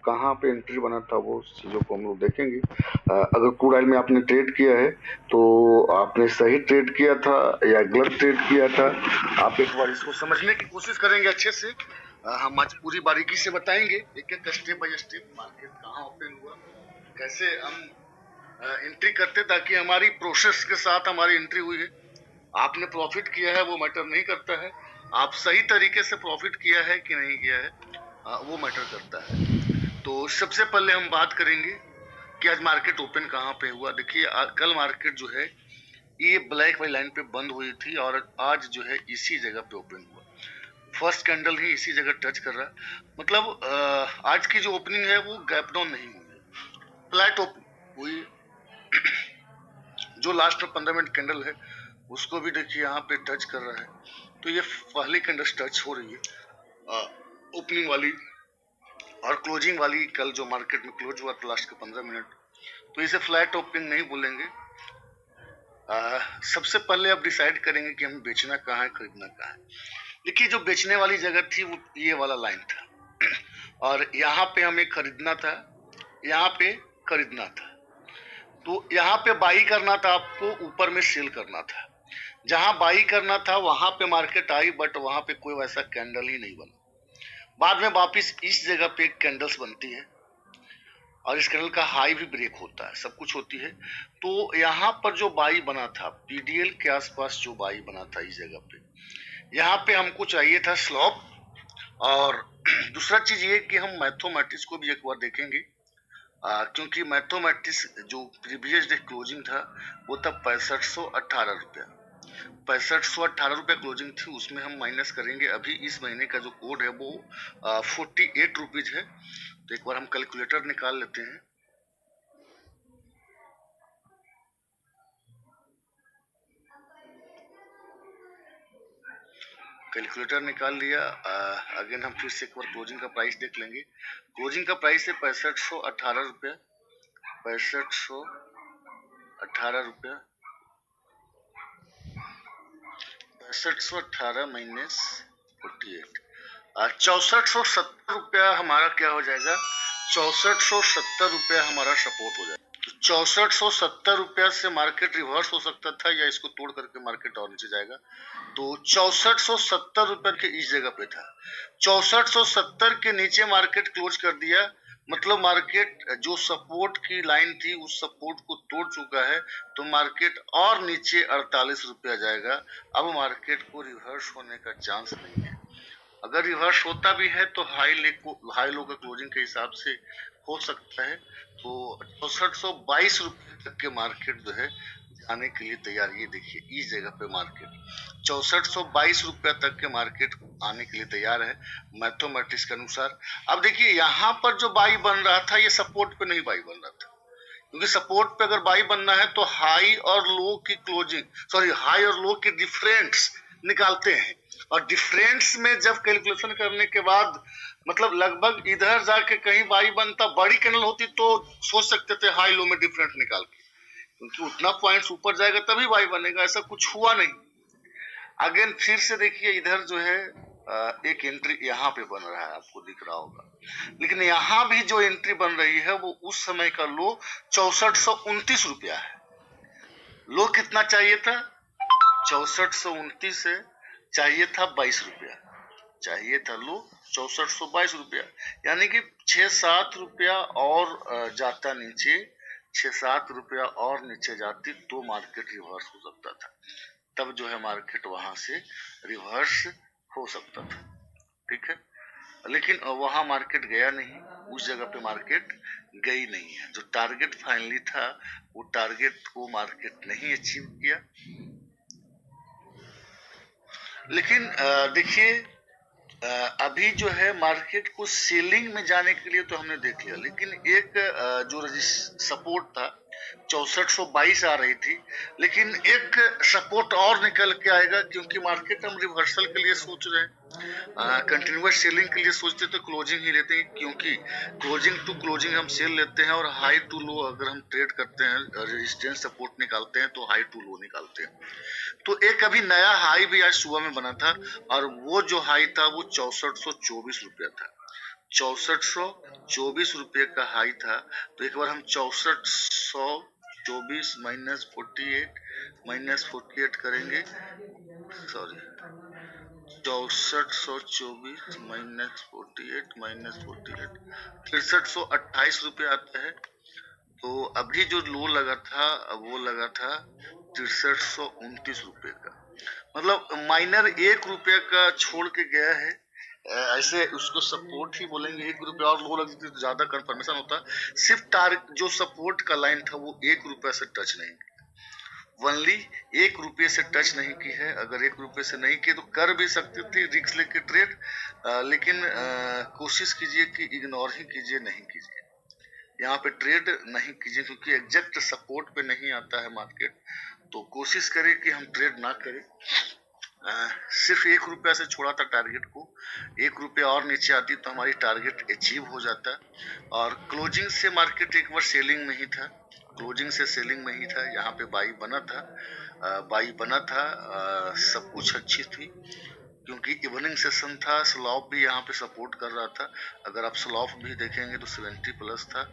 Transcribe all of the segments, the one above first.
कहाँ पे एंट्री बना था वो चीज़ों को हम लोग देखेंगे। अगर क्रूड ऑयल में आपने ट्रेड किया है तो आपने सही ट्रेड किया था या गलत ट्रेड किया था, आप एक बार इसको समझने की कोशिश करेंगे अच्छे से। हम आज पूरी बारीकी से बताएंगे एक एक स्टेप बाय स्टेप मार्केट कहाँ ओपन हुआ, कैसे हम एंट्री करते ताकि हमारी प्रोसेस के साथ हमारी एंट्री हुई है। आपने प्रॉफिट किया है वो मैटर नहीं करता है, आप सही तरीके से प्रॉफिट किया है कि नहीं किया है वो मैटर करता है। तो सबसे पहले हम बात करेंगे कि आज मार्केट ओपन कहाँ पे हुआ। देखिए कल मार्केट जो है ये ब्लैक वाली लाइन पे बंद हुई थी और आज जो है इसी जगह पे ओपन हुआ। फर्स्ट कैंडल ही इसी जगह टच कर रहा है, मतलब आज की जो ओपनिंग है वो गैप डाउन नहीं हुई है, फ्लैट ओपन हुई। जो लास्ट में 15 मिनट कैंडल है उसको भी देखिए यहाँ पे टच कर रहा है, तो ये पहली कैंडल टच हो रही है ओपनिंग वाली और क्लोजिंग वाली। कल जो मार्केट में क्लोज हुआ था लास्ट के 15 मिनट, तो इसे फ्लैट ओपनिंग नहीं बोलेंगे। सबसे पहले अब डिसाइड करेंगे कि हमें बेचना कहाँ है खरीदना कहाँ है। देखिए जो बेचने वाली जगह थी वो ये वाला लाइन था और यहाँ पे हमें खरीदना था, यहाँ पे खरीदना था। तो यहाँ पे बाई करना था, आपको ऊपर में सेल करना था। जहां बाई करना था वहां पे मार्केट आई बट वहां पे कोई वैसा कैंडल ही नहीं बना। बाद में वापिस इस जगह पे कैंडल्स बनती है और इस कैंडल का हाई भी ब्रेक होता है, सब कुछ होती है। तो यहाँ पर जो बाई बना था पीडीएल के आसपास जो बाई बना था इस जगह पे, यहाँ पे हमको चाहिए था स्लॉप। और दूसरा चीज ये कि हम मैथमेटिक्स को भी एक बार देखेंगे, क्योंकि मैथमेटिक्स जो प्रीवियस डे क्लोजिंग था वो था 6518 रुपया। 6518 रुपया क्लोजिंग थी, उसमें हम माइनस करेंगे अभी इस महीने का जो कोड है वो 48 रुपीज है। तो एक बार हम कैलकुलेटर निकाल लेते हैं। कैलकुलेटर निकाल लिया। अगेन हम फिर से एक बार क्लोजिंग का प्राइस देख लेंगे। क्लोजिंग का प्राइस है 6518 रुपया, 6518 रुपया, 6518 माइनस 48, 6470 रुपया हमारा क्या हो जाएगा, 6470 रुपया हमारा सपोर्ट हो जाएगा। 6470 रुपया से मार्केट रिवर्स हो सकता था या इसको तोड़ करके मार्केट और नीचे जाएगा। तो 6470 रुपए के इस जगह पे था, 6470 के नीचे मार्केट क्लोज कर दिया, मतलब मार्केट जो सपोर्ट की लाइन थी उस सपोर्ट को तोड़ चुका है। तो मार्केट और नीचे 48 रुपया जाएगा। अब मार्केट को रिवर्स होने का चांस नहीं है। अगर रिवर्स होता भी है तो हाई लो का क्लोजिंग के हिसाब से हो सकता है। तो 6422 रुपए तक के मार्केट जो है जाने के लिए तैयार। ये देखिए इस जगह पे मार्केट 6422 रुपया तक के मार्केट आने के लिए तैयार है मैथमेटिक्स के अनुसार। अब देखिए यहाँ पर जो बाई बन रहा था ये सपोर्ट पे नहीं बाई बन रहा था, क्योंकि सपोर्ट पे अगर बाई बनना है तो हाई और लो की क्लोजिंग, सॉरी हाई और लो की डिफरेंस निकालते हैं। और डिफरेंस में जब कैलकुलेशन करने के बाद मतलब लगभग इधर जाके कहीं बाई बनता, बड़ी कैंडल होती तो सोच सकते थे हाई लो में डिफरेंस निकाल के, क्योंकि उतना पॉइंट्स ऊपर जाएगा तभी बाई बनेगा। ऐसा कुछ हुआ नहीं। अगेन फिर से देखिए इधर जो है एक एंट्री यहाँ पे बन रहा है, आपको दिख रहा होगा। लेकिन यहाँ भी जो एंट्री बन रही है वो उस समय का लो 6429 रुपया है। लो कितना चाहिए था, 6429 से चाहिए था 22 रुपया, चाहिए था लो 6422 रुपया, यानी कि 6-7 रुपया और जाता नीचे, 6-7 रुपया और नीचे जाती तो मार्केट रिवर्स हो सकता था। तब जो है मार्केट वहां से रिवर्स हो सकता था, ठीक है। लेकिन वहां मार्केट गया नहीं, उस जगह पे मार्केट गई नहीं है। जो टारगेट फाइनली था वो टारगेट को मार्केट नहीं अचीव किया। लेकिन देखिए अभी जो है मार्केट को सेलिंग में जाने के लिए तो हमने देख लिया, लेकिन एक जो सपोर्ट था 6422 आ रही थी, लेकिन एक सपोर्ट और निकल के आएगा, क्योंकि मार्केट हम रिवर्सल के लिए सोच रहे हैं। कंटिन्यूअस सेलिंग के लिए सोचते तो क्लोजिंग ही लेते हैं, क्योंकि क्लोजिंग टू क्लोजिंग हम सेल लेते हैं और हाई टू लो अगर हम ट्रेड करते हैं, रेजिस्टेंस सपोर्ट निकालते हैं तो हाई टू लो निकालते हैं। तो एक अभी नया हाई भी आज सुबह में बना था और वो जो हाई था वो 6424 रुपया था। 6424 का हाई था, तो एक बार हम 6424 -48 करेंगे, सॉरी 6424 -48 6328 आता है। तो अभी जो लो लगा था वो लगा था 6329 का, मतलब माइनर 1 रुपया का छोड़ के गया है। ऐसे उसको सपोर्ट ही बोलेंगे, 1 रुपया और लो लगती तो ज्यादा कंफर्मेशन होता। सिर्फ टारगेट जो सपोर्ट का लाइन था वो 1 रुपया से टच नहीं किया, वनली 1 रुपये से टच नहीं की है। अगर 1 रुपये से नहीं किए तो कर भी सकते थे रिस्क लेके ट्रेड, लेकिन कोशिश कीजिए कि इग्नोर ही कीजिए, नहीं कीजिए, यहाँ पे ट्रेड नहीं कीजिए, क्योंकि एग्जैक्ट सपोर्ट पे नहीं आता है मार्केट। तो कोशिश करें कि हम ट्रेड ना करें। सिर्फ 1 रुपया से छोड़ा था टारगेट को, 1 रुपया और नीचे आती तो हमारी टारगेट अचीव हो जाता। और क्लोजिंग से मार्केट एक बार सेलिंग में ही था, क्लोजिंग से सेलिंग में ही था, यहाँ पे बाई बना था, सब कुछ अच्छी थी, क्योंकि इवनिंग सेशन था, स्लॉप भी यहाँ पे सपोर्ट कर रहा था। अगर आप स्लॉप भी देखेंगे तो 70 प्लस था,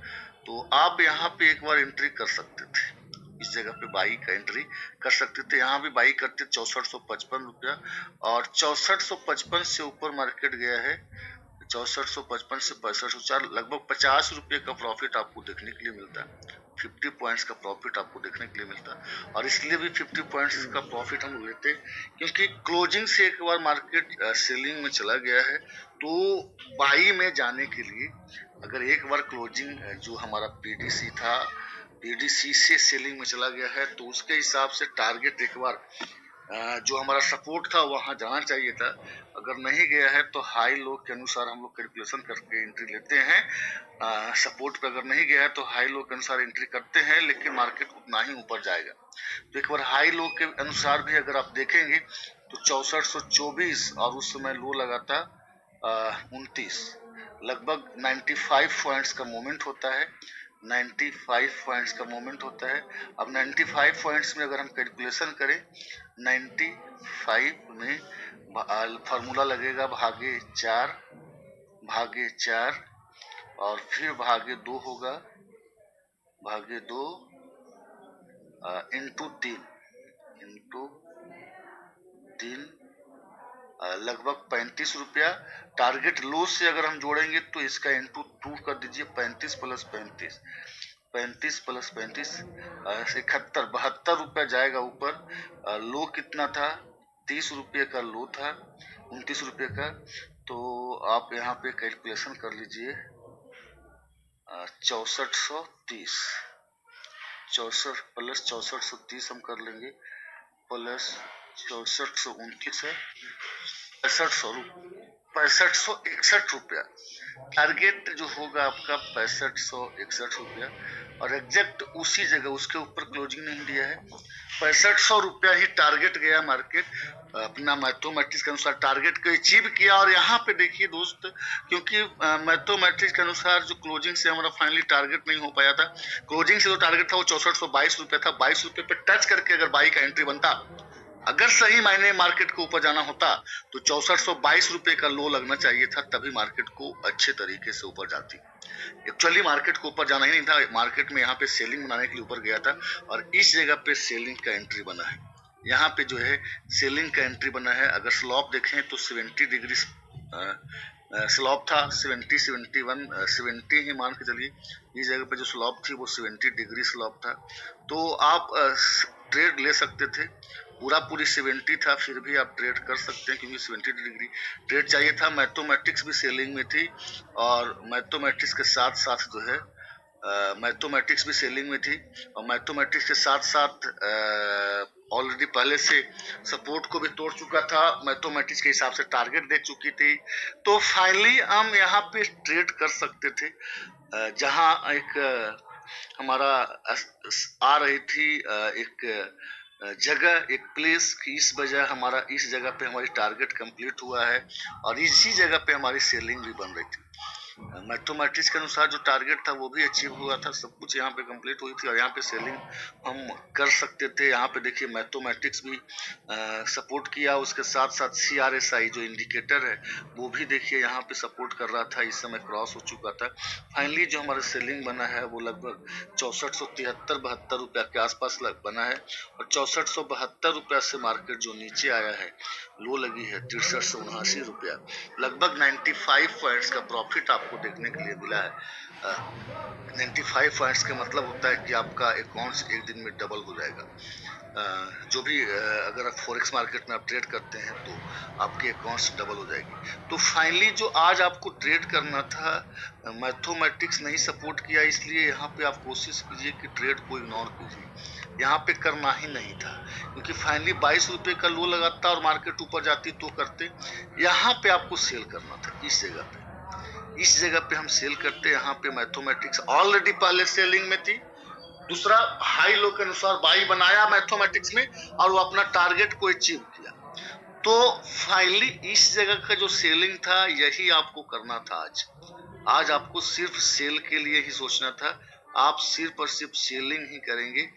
तो आप यहाँ पे एक बार एंट्री कर सकते थे, इस जगह पे बाई का एंट्री कर सकते थे। यहाँ भी बाई करते 6455 रुपया, और 6455 से ऊपर मार्केट गया है, 6455 से 6504, लगभग 50 रुपये का प्रॉफिट आपको देखने के लिए मिलता है, 50 पॉइंट्स का प्रॉफिट आपको देखने के लिए मिलता है। और इसलिए भी 50 पॉइंट्स का प्रॉफिट हम लेते, क्योंकि क्लोजिंग से एक बार मार्केट सेलिंग में चला गया है, तो बाई में जाने के लिए अगर एक बार क्लोजिंग जो हमारा पीडीसी था, पीडीसी से सेलिंग में चला गया है, तो उसके हिसाब से टारगेट एक बार जो हमारा सपोर्ट था वहां जाना चाहिए था। अगर नहीं गया है तो हाई लो के अनुसार हम लोग कैलकुलेशन करके एंट्री लेते हैं। सपोर्ट पे अगर नहीं गया है तो हाई लो के अनुसार एंट्री करते हैं, लेकिन मार्केट उतना ही ऊपर जाएगा। तो एक बार हाई लो के अनुसार भी अगर आप देखेंगे तो 6424, और उस समय लो लगा था 29, लगभग 95 पॉइंट्स का मूवमेंट होता है, 95 पॉइंट्स का मूवमेंट होता है। अब 95 पॉइंट्स में अगर हम कैलकुलेशन करें, 95 में फार्मूला लगेगा भागे 4 और फिर भागे 2 होगा, भागे 2 इंटू 3 लगभग 35 रुपया। टारगेट लो से अगर हम जोड़ेंगे तो इसका इंटू 2 कर दीजिए, 35 प्लस 35, 35 प्लस 35 71, 72 रुपया जाएगा ऊपर। लो कितना था, 30 रुपये का लो था, 29 रुपये का। तो आप यहाँ पे कैलकुलेशन कर लीजिए, 6430, 64 प्लस 6430 हम कर लेंगे, प्लस 6429 है 6561 रुपया। टारगेट जो होगा आपका 6561 रुपया, और एग्जैक्ट उसी जगह उसके ऊपर क्लोजिंग नहीं दिया है, 6500 रुपया ही टारगेट गया मार्केट, अपना मैथमेटिक्स के अनुसार टारगेट को अचीव किया। और यहाँ पे देखिए दोस्त, क्योंकि मैथमेटिक्स के अनुसार जो क्लोजिंग से हमारा फाइनली टारगेट नहीं हो पाया था, क्लोजिंग से जो टारगेट था वो 6422 रुपया था, 22 रुपये पे टच करके अगर बाई का एंट्री बनता, अगर सही मायने मार्केट को ऊपर जाना होता तो 6422 रुपये का लो लगना चाहिए था, तभी मार्केट को अच्छे तरीके से ऊपर जाती। एक्चुअली मार्केट को ऊपर जाना ही नहीं था, मार्केट में यहाँ पे सेलिंग बनाने के लिए ऊपर गया था, और इस जगह पे सेलिंग का एंट्री बना है, यहाँ पे जो है सेलिंग का एंट्री बना है। अगर स्लॉप देखें तो 70 डिग्री स्लॉप था, 70 71 70 ही मान के चलिए, इस जगह पे जो स्लॉप थी वो 70 डिग्री स्लॉप था। तो आप ट्रेड ले सकते थे, पूरी 70 था, फिर भी आप ट्रेड कर सकते हैं, क्योंकि 70 डिग्री ट्रेड चाहिए था। मैथमेटिक्स भी सेलिंग में थी, और मैथमेटिक्स के साथ साथ जो है मैथमेटिक्स भी सेलिंग में थी, और मैथमेटिक्स के साथ साथ ऑलरेडी पहले से सपोर्ट को भी तोड़ चुका था, मैथमेटिक्स के हिसाब से टारगेट दे चुकी थी। तो फाइनली हम यहाँ पे ट्रेड कर सकते थे, जहाँ एक हमारा आ रही थी एक जगह, एक प्लेस की इस वजह हमारा इस जगह पे हमारी टारगेट कंप्लीट हुआ है, और इसी जगह पे हमारी सेलिंग भी बन रही थी। मैथमेटिक्स के अनुसार जो टारगेट था वो भी अचीव हुआ था, सब कुछ यहाँ पे कंप्लीट हुई थी और यहाँ पे सेलिंग हम कर सकते थे। यहाँ पे देखिए मैथमेटिक्स भी सपोर्ट किया, उसके साथ साथ CRSI जो इंडिकेटर है वो भी देखिए यहाँ पे सपोर्ट कर रहा था, इस समय क्रॉस हो चुका था। फाइनली जो हमारा सेलिंग बना है वो लगभग 6473-72 रुपया के आसपास बना है और 6472 रुपया से मार्केट जो नीचे आया है, लो लगी है 6379 रुपया, लगभग 95 पॉइंट्स का प्रॉफिट आपको देखने के लिए मिला है। 95 पॉइंट्स का मतलब होता है कि आपका अकाउंट्स एक दिन में डबल हो जाएगा। जो भी अगर आप फॉरेक्स मार्केट में आप ट्रेड करते हैं तो आपके अकाउंट्स डबल हो जाएगी। तो फाइनली जो आज आपको ट्रेड करना था, मैथमेटिक्स नहीं सपोर्ट किया, इसलिए यहाँ पे आप कोशिश कीजिए कि ट्रेड को इग्नोर कीजिए, यहाँ पे करना ही नहीं था, क्योंकि फाइनली 22 रुपए का लो लगाता और मार्केट ऊपर जाती तो करते। यहाँ पे आपको सेल करना था, इस जगह पे हम सेल करते। यहाँ पे मैथमेटिक्स ऑलरेडी पहले सेलिंग में थी, दूसरा हाई लो के अनुसार बाई बनाया मैथमेटिक्स में और वो अपना टारगेट को अचीव किया। तो फाइनली इस जगह का जो सेलिंग था यही आपको करना था। आज आपको सिर्फ सेल के लिए ही सोचना था, आप सिर्फ और सिर्फ सेलिंग ही करेंगे।